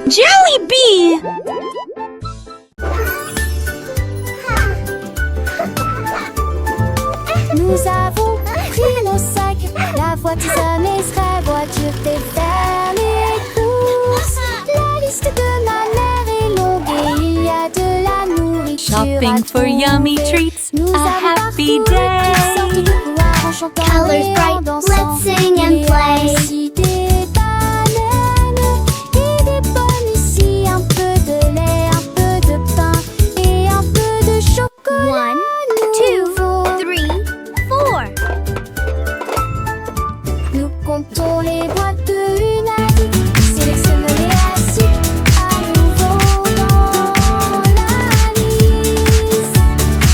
Jollibee! Nous avons pris nos sacs, la voiture sera voiture des faire les courses. La liste de ma mère est longue et il y a de la nourriture. Shopping for yummy treats, a happy day. Colors bright, let's sing and play. Ici des bananes et des pommes, ici un peu de lait, un peu de pain et un peu de chocolat. 1, 2, 3, 4. Nous comptons les boîtes de une à une, sélectionnons les classiques à nouveau dans la liste.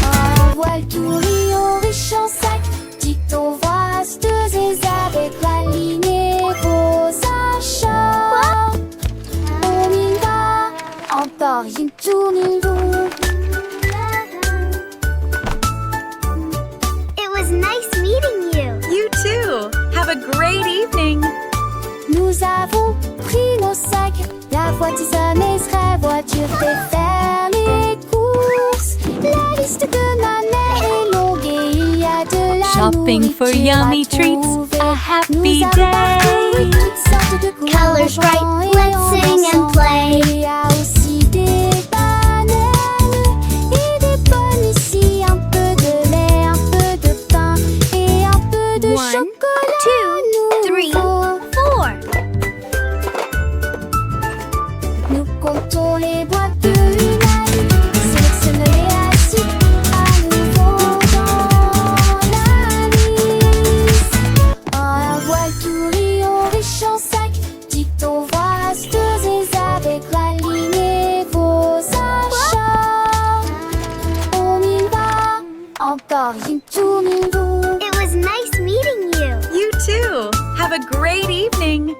Un voile tout riant riche en sac, dicton vasteuse et avec aligner vos achats. On y va, encore une tournée longue. It was nice meeting you. You too. Have a great evening. Nous avons pris nos sacs, la voiture sera voiture fait faire les courses. La liste de ma mère est longue et il y a de la Shopping for nourriture yummy à treats, trouver. a Nous happy avons parcouru day. toutes sortes de couleurs Colors bright, en chantant et let's en sing and dansant. play. Il y a aussi des bananes et des pommes, ici un peu de lait, un peu de pain et un peu de 1, chocolat. 2, 3, nouveau. 4. Nous comptons les boîtes de une à une, sélectionnons les classiques à nouveau dans la liste. Un voile tout riant riche en sac, dicton vasteuse et avec aligner vos achats. On y va, encore une tournée longue. It was nice meeting you. You too. Have a great evening.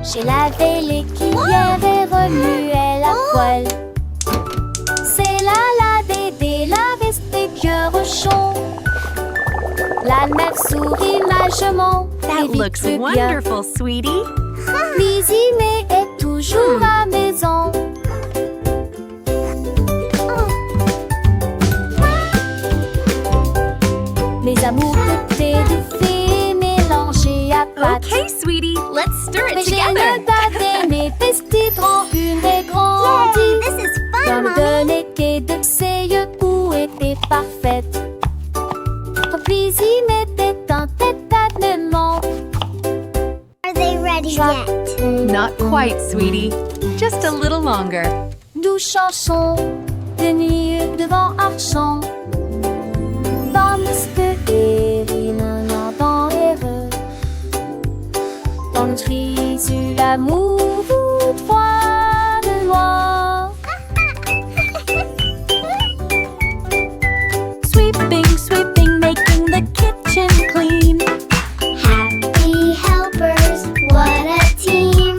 J'ai lavé les cuillères et remué la poêle. C'est la bébé, la veste des cœurs au champ. La mère sourit magement. That et vite looks plus bien. wonderful, sweetie. Cuisiner est toujours à maison. Mes amours de thé de fée mélangés à pâte. Okay, sweetie, let's stir it Mais j'ai together. le bavé, mes petits en une et grandie. This is Dans fun, le Mommy. délégué de ses yeux où était parfaite. Puis il m'était un tête-à-tête-ment. Are they ready yet? Not quite, sweetie. Just a little longer. Nous chanson de nuit devant Archant. Dans le spécimen dans heureux. Dans le tri sur l'amour ou froid de loin. Sweeping, sweeping, making the kitchen clean. Happy helpers, what a team.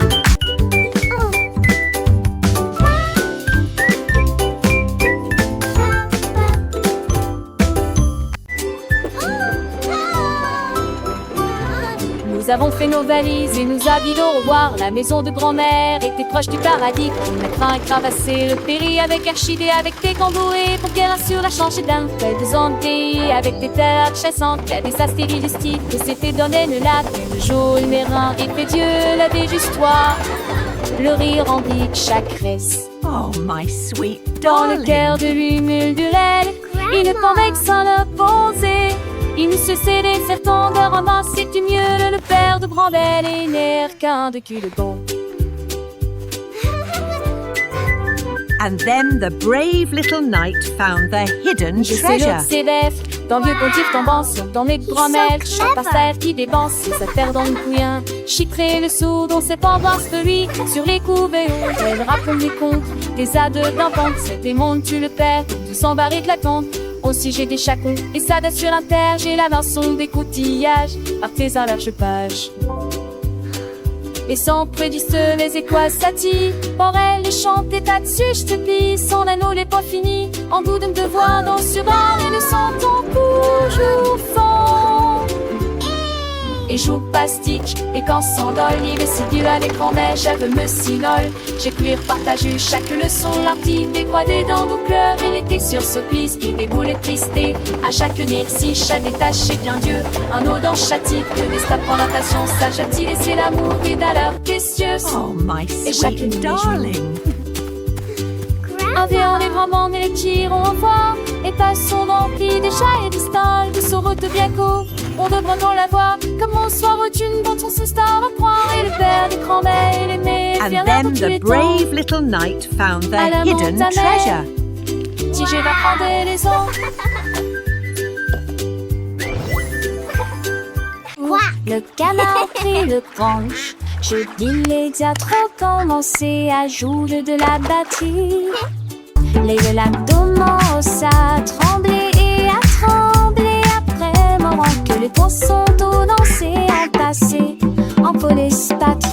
Nous avons fait nos valises et nous avions au revoir. La maison de grand-mère était proche du paradis. On mettra un cravassé, le péri avec archidé, avec des camboués pour qu'elle assure la changer d'un fait de zandé, avec des terres chassantes, qu'il y a des astéries du style, que c'était donné le lac, le jaune, les reins, et fait Dieu la déjustoir. Le rire endique chaque reste. Oh, my sweet Dans le darling. cœur de l'humule du lait, il ne convainc sans le poser. Il ne se cédait certains de romans, c'est mieux le père de Brandel et n'air qu'un de cul de bon. And then the brave little knight found the hidden Je sais treasure. l'autre sévère, dans le vieux pontif tombant sur dans les grand-mères, so chaque clever. pasteur qui dépense sa terre dans le couillin. Chiffrer le sourd dont c'est pas voir celui sur les couverts. Elle raconte des contes, des ades d'enfants, c'est des mondes, tu le perds, tu s'en barrer de la compte. Aussi j'ai des chacons, et ça date sur l'inter, j'ai la rançon des coutillages, artisan large page. Et sans prédiste les étoiles s'attirent, pour elle les chanter là-dessus, je te plie, son anneau n'est pas fini, en goût de me devoir dans sur un et le son ton toujours fond. et joue pastille. Et quand s'endole, il est si dur à l'écran, mais je me sinole. J'écrire, partager chaque leçon, l'artiste des croix des dents, nous pleurs et l'été sur ce piste, qui déboule et tristé. À chaque si chaque détaché bien Dieu, un eau dans chaque type, que des stapes en natation, ça j'attire et c'est l'amour et d'alors précieuse. Oh, my Et chaque nuit, sweet darling. Un vieux les grands et les tirons en voix. Et passons remplis des chats et des stalles, de Sorote bien court. On devrait dans la voir, comme on soir une dont on se star à croire. Et le père des grands-mères et l'aîné, And fier d'air then tous the les temps. brave little knight found À the la hidden montagne. treasure. Si je vais prendre les os. Le canard prit le branche. Je dis les diatres commencé à jouer de la batterie. Les lacs commencent à trembler et à trembler après moment que les poissons d'eau dansaient en passé, en police patte.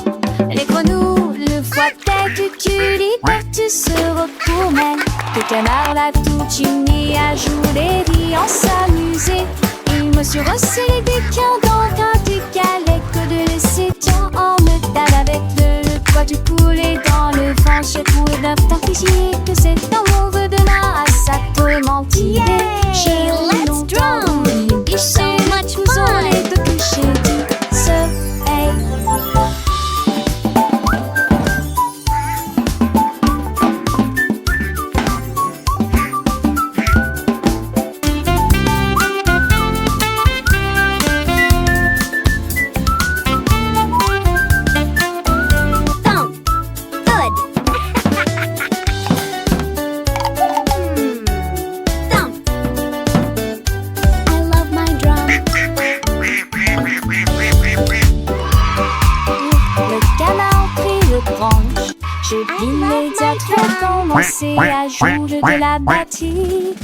Les grenouilles le voient que tu libertes se retournent. Le canard l'a tout uni à jouer et en s'amuser. Il me suis resserré des quins dans un décalé que de laisser tiens en métal avec le poids du poulet dans le vent. J'ai trouvé d'un particier que c'est un mauvais de là à sa tourmentille. Yay! Let's drum! It's so much fun! Les deux clichés du soleil. Thump. Good. Thump. I love my drum. Le canard prit le branche. Je dis les diatres commencé à jouer de la batterie.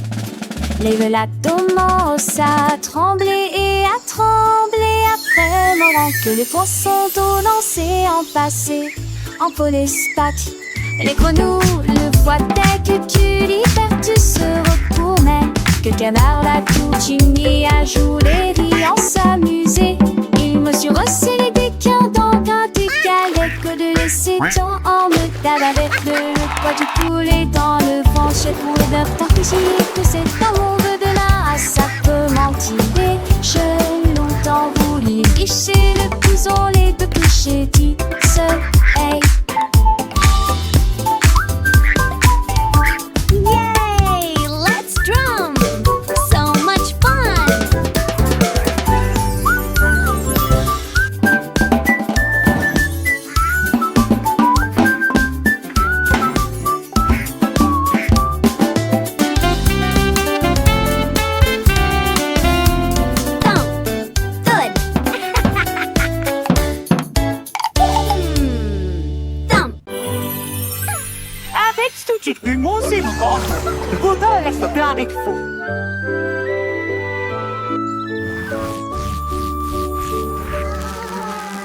Les lacs commencent à trembler et à trembler après moment que les poissons d'eau dansaient en passé, en police patte. Les grenouilles le voient dès que tu libertes se retournent. Que le canard l'a tout uni à jouer et en s'amuser. Il me suis resserré des quins dans un décalé que de laisser tant en métal avec le poids du poulet dans le vent. J'ai trouvé d'un particier que c'est un mauvais de là à ça peut mentir. J'ai longtemps voulu licher le couson, les deux clichés du soleil. Yay! Let's drum! So much fun! Thump. Good. Thump. Avec ce que tu mon émotion, Bouddha laisse plein avec fou.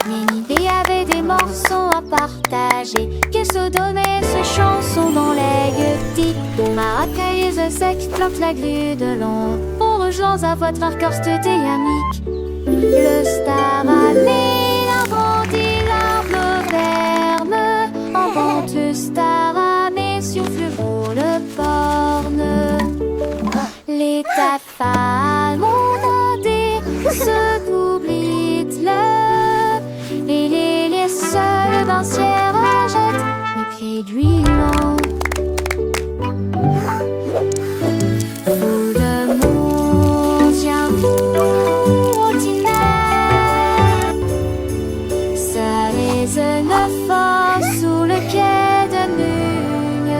Ménidée avait des morceaux à partager, qu'elle se donnait ses chansons dans les gueutis. Maracaïs sec plante la grue de long, pour rejoindre à votre marqueur amique. Le star allait inventer l'arbre ferme, en vente le star allait sur le borne. Les tafales montés se doublent et les seuls d'un ciel rejette les pieds d'huilant. Fou de monde, tiens fou ordinaire, ça résonne fort sous le quai de Nugne.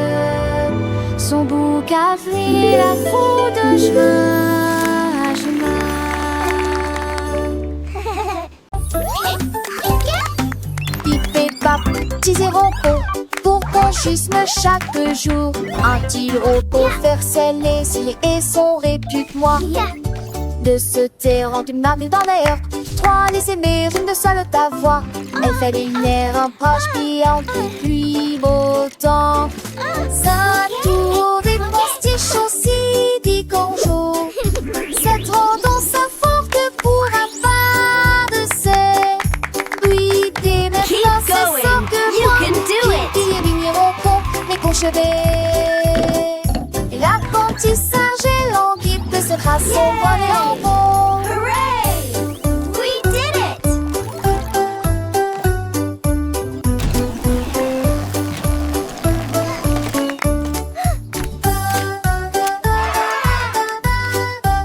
Son bouc a pris la foule de chemin à chemin. Pip et pap, petits et rompos, pour conchisme chaque jour. Un petit repos faire sceller s'il et son répute-moi. De se taire en une marque dans l'air, trois les aimer, une de seule ta voix. Elle fait une air, un proche piant depuis beau temps. Ça tour des postiches aussi dit qu'on joue. Cette tendance à fort que pour un pas de sel. chevet. Et l'apprentissage est lent, qui peut se tracer son volet en vol. Hooray! We did it!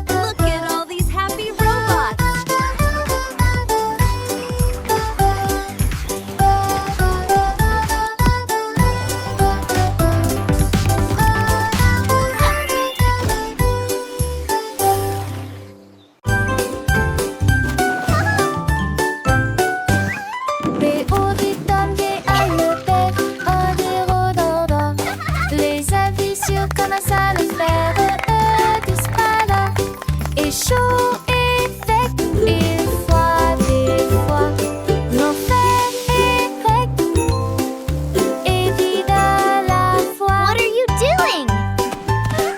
Look at all these happy robots! Les avis sur comment ça le faire disparaît. Et chaud et sec, et froid des fois. L'enfer est grec et vide à la fois. What are you doing?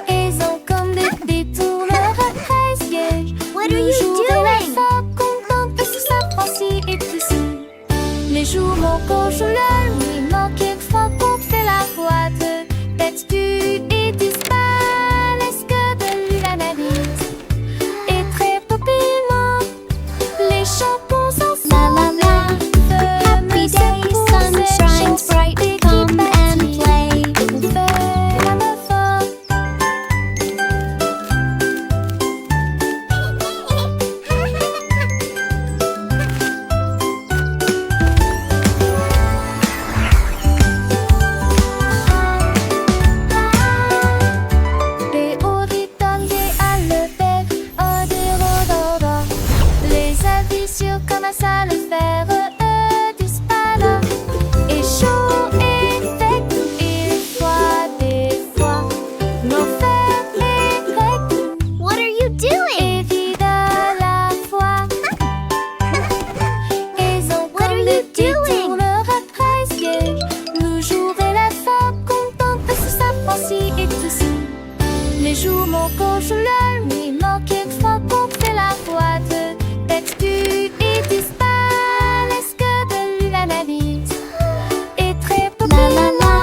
Ils ont comme des détourneurs à 13 pièges. What are you Toujours doing? la femme contente parce que ça prend ci et tout ci. Les jours manquent, je la nuit manque, quelquefois qu'on fait la boîte. Tête du et disparaît, est-ce que de l'analyse est très populaire. Les champons sont La la la, happy day, sun shines bright, come and play. On fait la meuf forte. Des auditeurs des Alpes, des rhododendrons. Les avis sur comment ça le faire disparaît. Et chaud et sec, et froid des fois. L'enfer est grec What are you doing? et vide à la fois. Ils ont What are comme you des doing? détourneurs à 13 pièges. Le jour et la femme contente parce que ça prend ci et tout ci. Les jours manquent, je la nuit manque, quelquefois qu'on fait la boîte. Tête du et disparaît, est-ce que de l'analyse est très La populaire. la la,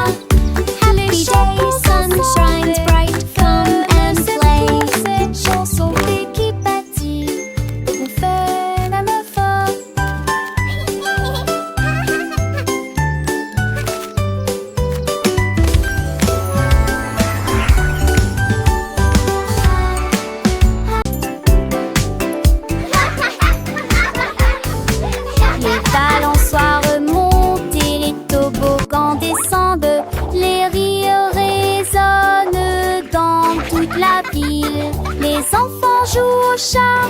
happy day, sun shines bright, come and play. Cette chanson qui bâtit, on fait la meuf forte. Les balançoires montent et les toboggans descendent. Les rires résonnent dans toute la ville. Les enfants jouent au chat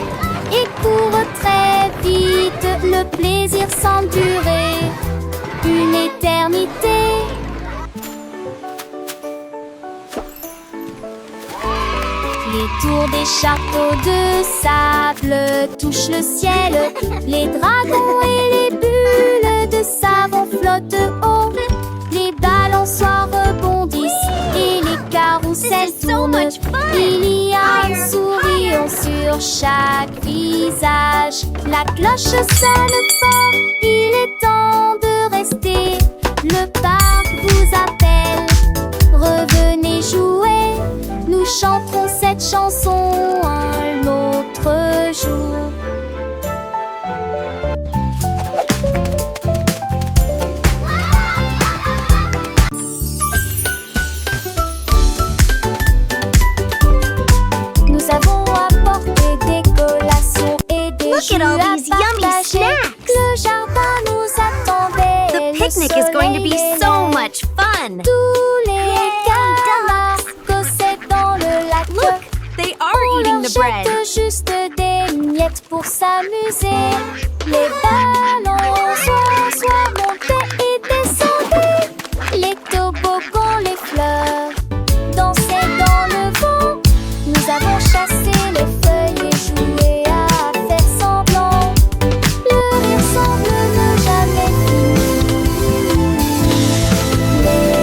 et courent très vite. Le plaisir semble durer une éternité. Les tours des châteaux de sable touchent le ciel. Les dragons et les bulles de savon flottent haut. Les balançoires rebondissent et les carousels This is so tournent. much fun. Il y a un sourire sur chaque visage. La cloche sonne fort, il est temps de rester. Le parc vous appelle, revenez jouer. Nous chanterons cette chanson un autre jour. Nous avons apporté des collations et des Look jus at all à these yummy partager. snacks. Le jardin nous attendait. The Le picnic is going to be soleil so est much fun. Tous les camarades possèdent dans le lac. Look, they are On eating leur the bread. jette juste des miettes pour s'amuser. Les ballons soit montés et descendaient. Les toboggans, les fleurs dansaient dans le vent. Nous avons chassé les feuilles et joué à faire semblant. Le rire semble ne jamais finir. Les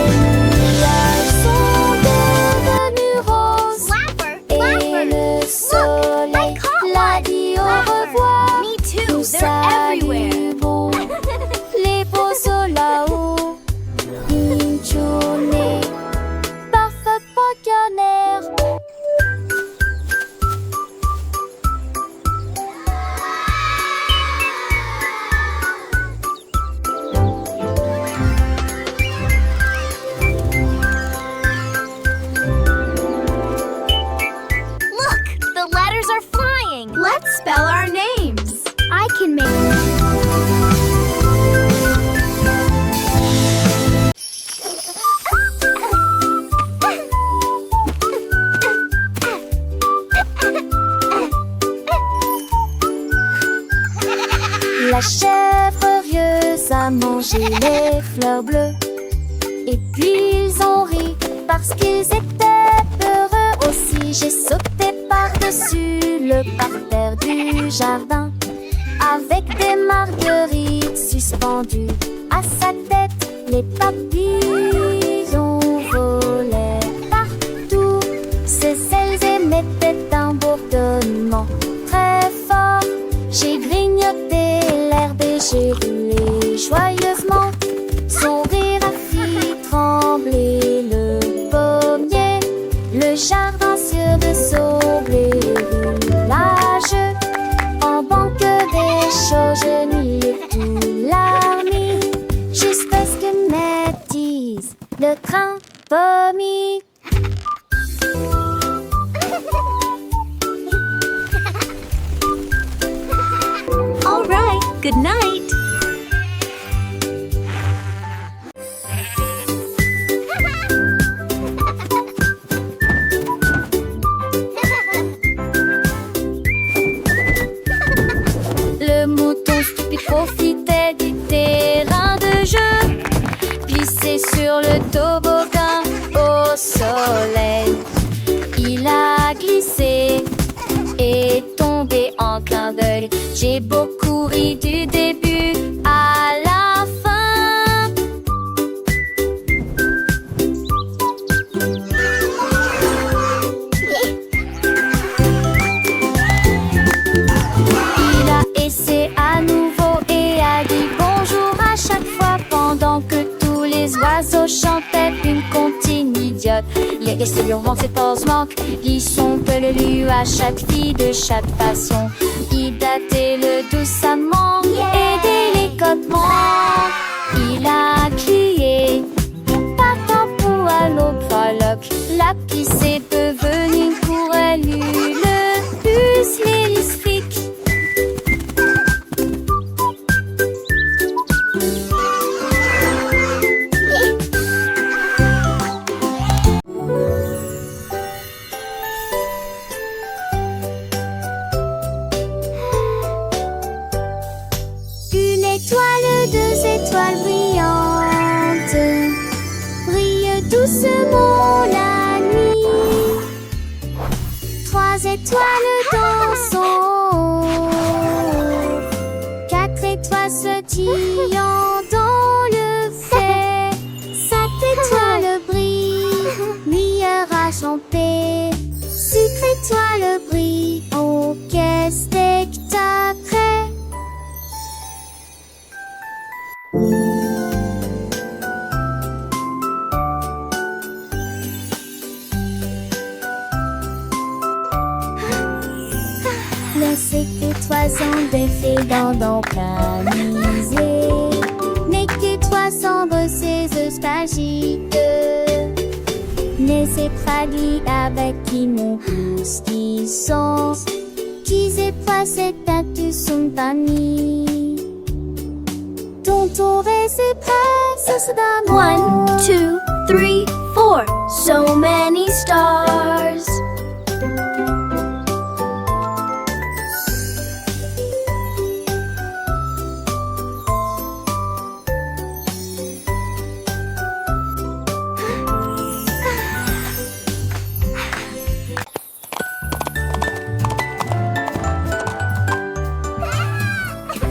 nuages sont devenus roses. Et le soleil l'a dit au revoir. Me too, Nous they're everywhere. salue La chèvre rieuse a mangé les fleurs bleues. Et puis ils ont ri parce qu'ils étaient heureux aussi. J'ai sauté par-dessus le parterre du jardin, avec des marguerites suspendues à sa tête. Les papillons volaient partout. Ses ailes émettaient un bourdonnement très fort. J'ai grignoté l'herbe et j'ai roulé joyeusement. Son rire a fait trembler le pommier. Le jardin sur le saublé village. En banque des choses, je n'y ai tout l'armée. Jusqu'à ce que me dise le train pommier. All right, good night. Le mouton stupide profitait du terrain de jeu, glissé sur le toboggan au soleil. Il a glissé et tombé en clin d'œil. J'ai beaucoup ri du début à la fin. Il a essayé à nouveau et a dit bonjour à chaque fois, pendant que tous les oiseaux chantaient une comptine idiote. Il est resté hurlant ses pauses manquent, glissons peu le lu à chaque fille de chaque façon. Il datait le doucement et délicatement. Il a crié partant pour à l'eau prologue. La pisse est devenue pour elle le plus lyrique. Une étoile, deux étoiles brillantes brillent doucement la nuit. Trois étoiles dans son haut, quatre étoiles sautillant dans le fait. Cinq étoiles brillent, nuage en paix. Six étoiles brillent, oh quel spectacle! Laissez que toi en défait dans planisé. Mais que toi semble ces espagiques. Laissez fragli avec qui mon pouce qui sont. Qui est pas cette tête son panier. Ton tour est prêt, c'est d'amour. 1, 2, 3, 4. So many stars.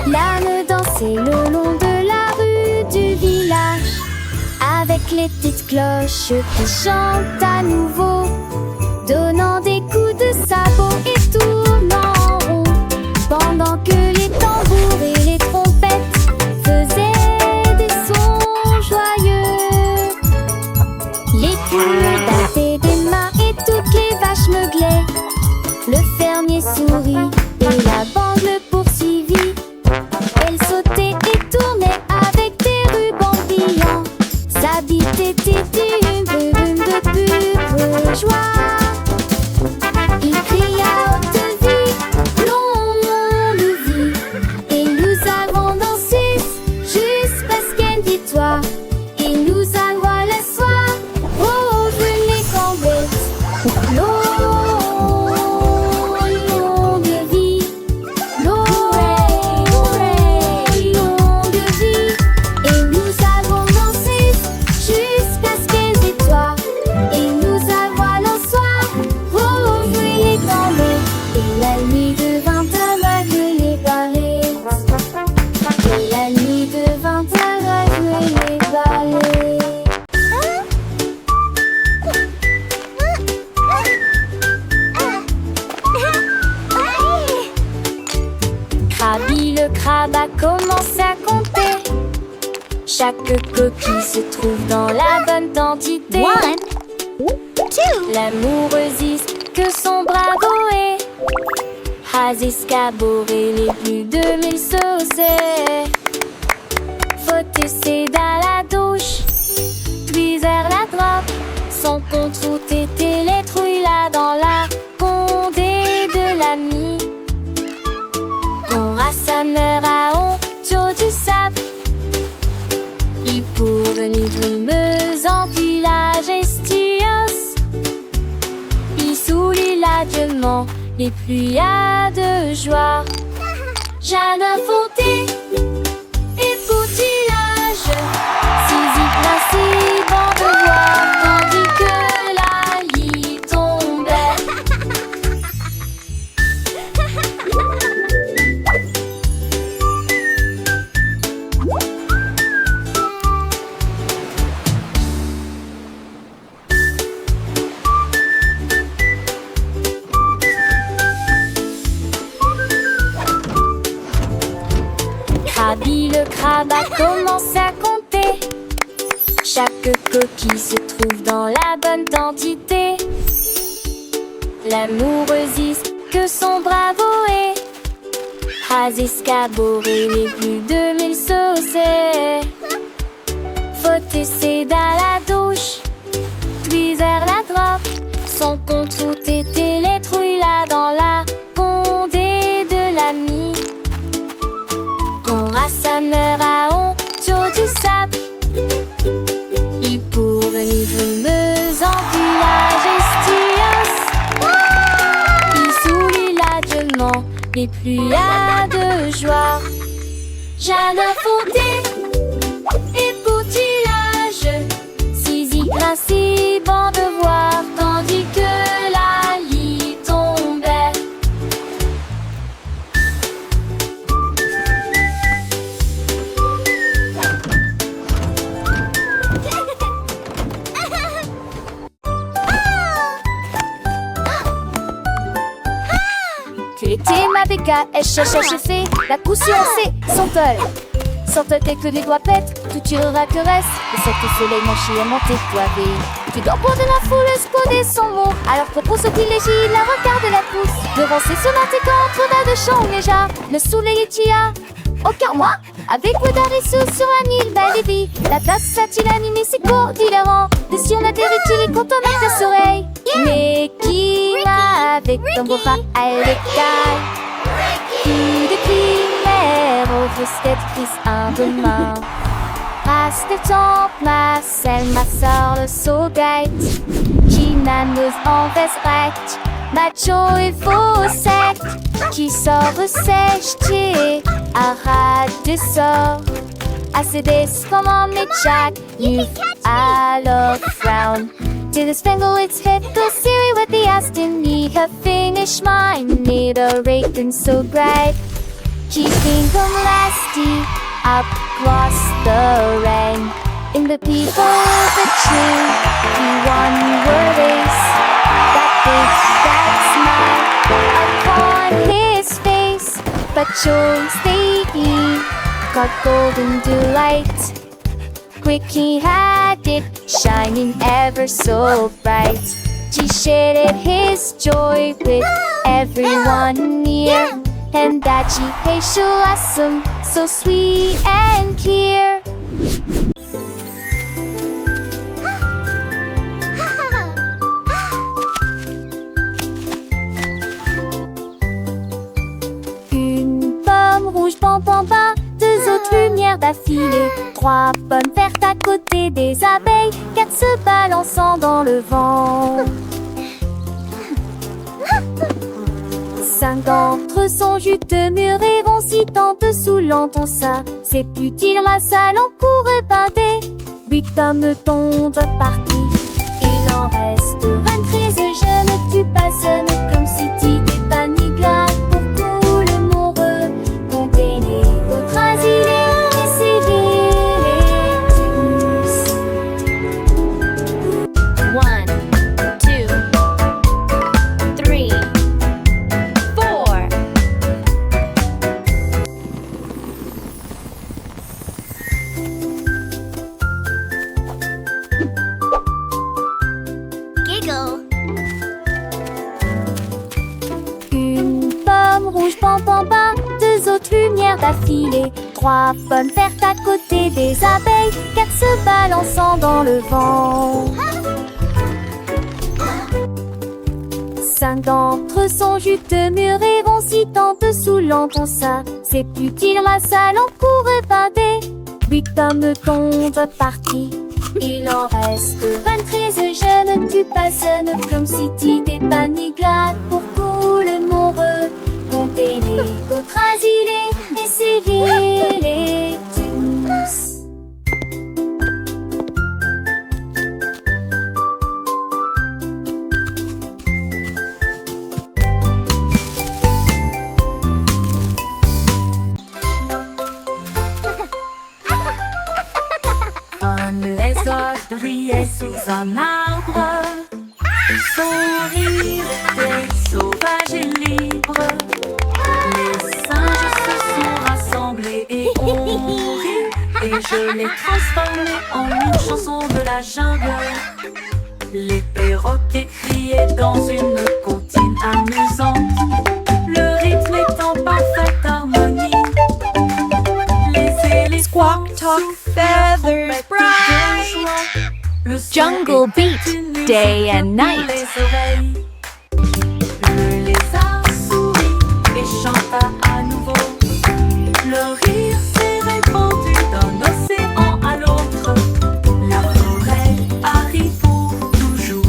L'âne dansait le long de la rue du village, avec les petites cloches qui chantent à nouveau, donnant des coups de sabot et tournant en rond, pendant que les tambours et les trompettes faisaient des sons joyeux. Les poules battaient des mains et toutes les vaches meuglaient. Le fermier sourit et la bande le poursuivit. Elle sautait et tournait avec des rubans brillants. Sa bite était une brume de pure joie. Il cria Krabi le crabe a commencé à compter. Chaque coquille se trouve dans la bonne quantité. 1, 2, L'amoureuse que son bravo est has escaboré les plus de 1000 saucés. Faut essayer dans la douche, puis vers la droite. Sans compte tout était les trouilles là dans la condé de l'ami. Quand Rassa meurt à Onto du sable, il pour venir brumeuse en village estios. Il sourit l'adieuement les pluies de joie. Jeanne Fonté et Poutillage, Sisi principe en devoir, tandis que la lit tombait. Krabi le crabe a commencé à compter. Chaque coquille se trouve dans la bonne quantité. L'amoureuse que son bravo est has escaboré les plus de 1000 saucés. Faut essayer dans la douche, puis vers la droite. Sans compte tout était les trouilles là dans la condé de l'ami. Quand Rassa meurt à Onto du sable, il pour venir brumeuse en village estios. Il sourit l'adieuement les pluies de joie. Jeanne Fonté et Poutillage, Sisi principe en devoir, tandis que la lit tombait. Que l'été ma béca, elle cherche fait la couture c'est son tol. Sans te que des doigts pètent, tout tirera que reste. Et cette soleil mon chien monté toivé. Tu dors pour de la foule, spoder son mot. Alors propose au privilégie, la regarde la pousse. Devant ses sonnettes et quand on a de champs déjà. Le soleil est tia. Aucun mois, avec vous d'Arissou sur un île belle et vie. La tasse a-t-il animé ses cours d'hilarant. Des si on atterrit-il et quand on a ta oreille. Mais qui va avec ton beau bras à l'écaille. Coup de primaire, au frustratrice un demain. Passe le temps, ma selle, ma soeur, le saugate. Qui n'annonce en veste macho et faux sec. Qui sort sèche, t'es arrête des sorts. Assez des comme en jack, you alors frown. To the spangle its head, go Siri with the Aston. Need her finish mine, need a rating so bright. Keeping them lasty up across the rain. In the people of the tree, we won your race. That big, that smile upon his face. But chose they got golden delight. Quick he had it, shining ever so bright. He shared his joy with everyone near. And that she patient awesome, so sweet and clear. Une pomme rouge, pam pam pam, deux autres lumières d'affilée. Trois pommes vertes à côté des abeilles, quatre se balançant dans le vent. Cinq d'entre eux sont juteux, mûrs et vont si tant dessous l'entend ça. C'est utile, ma salle en cours et pâté. 8 hommes tombent partis. Il en reste 23, je ne tue pas seul, comme si t'étais pas ni grave pour tout le monde. Comprenez votre asile et essayez les 1, 2, 3, 4. manière d'affilée. 3 pommes vertes à côté des abeilles, 4 se balançant dans le vent. 5 d'entre eux sont juteux, mûrs et vont si tant dessous l'encon ça. C'est utile, ramasse à l'encours évadé. 8 pommes tombent partis. Il en reste 23 jeunes, tu passionnes comme si t'étais paniglade pour tout le monde. Comptez-les, autres asilés, essayez-les tous. Les autres riaient sous un arbre. Son rire était sauvage et libre. Les singes se sont rassemblés et ont ri. Et je l'ai transformé en une chanson de la jungle. Les perroquets criaient dans une comptine amusante. Le rythme est en parfaite harmonie. Les éléphants Squawk, talk, feathers, bright. Jungle beat, day and night. Le lézard sourit et chanta à nouveau. Le rire s'est répandu d'un océan à l'autre. La forêt arrive pour toujours.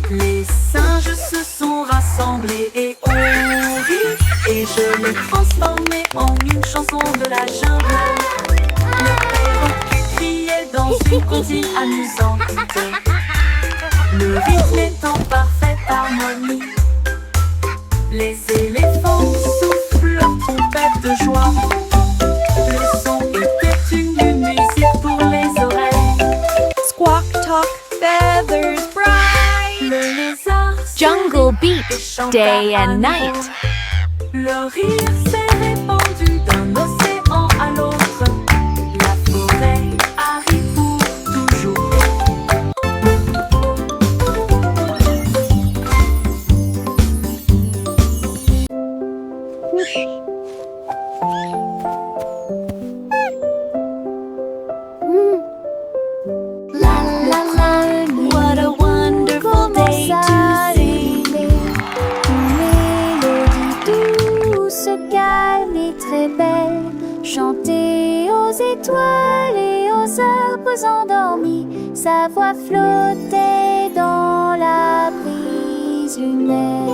Les singes se sont rassemblés et ont ri. Et je l'ai transformé en une chanson de la jungle. Le perroquet criait dans une comptine amusante. Le rythme est en parfaite harmonie. Les éléphants soufflent leur trompette de joie. Le son était une musique pour les oreilles. Squawk, talk, feathers, bright. Le lézard Jungle beat, chanta day à and nouveau. night. Le rire s'est répandu d'un océan à l'autre. La forêt arrive pour toujours. La la la, what a wonderful day to see. Une mélodie douce, calme et très belle, chantée aux étoiles et aux arbres endormis. Sa voix flottait dans la brise lunaire.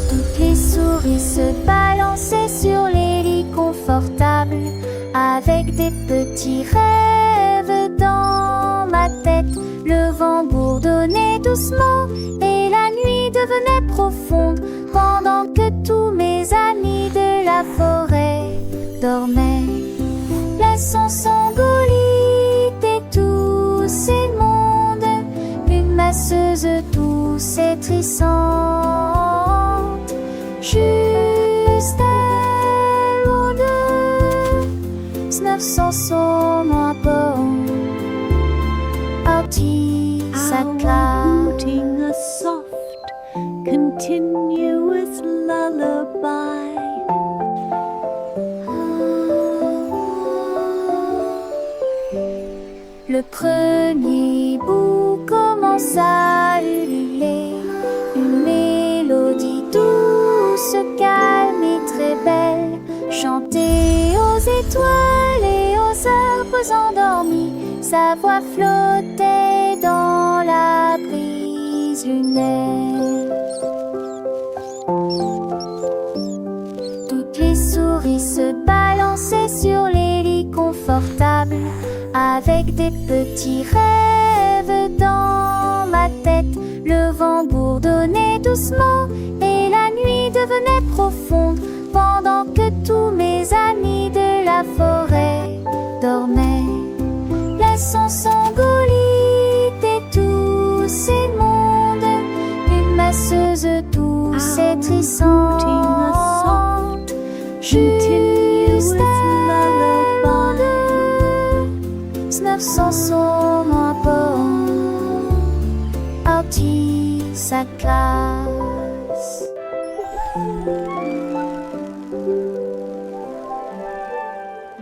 Toutes les souris se balançaient sur les lits confortables, avec des petits rêves dans ma tête. Le vent bourdonnait doucement et la nuit devenait profonde, pendant que tous mes amis de la forêt dormaient. Laissons s'engolit et tous ces mondes, une masseuse douce et trissante, juste elle ou deux, 900 sont à bord. Audi s'acclame. Outing a soft, continuous lullaby. Le premier bout commence à ululer, une mélodie douce, calme et très belle, chantée aux étoiles et aux arbres endormis. Sa voix flottait dans la brise lunaire. Toutes les souris se balançaient sur les lits confortables, avec des petits rêves dans ma tête. Le vent bourdonnait doucement et la nuit devenait profonde, pendant que tous mes amis de la forêt dormaient. 900 sangolites et tous ces mondes, une masseuse douce et trissante, juste avant de 900 sont moins bons, Artie sa classe.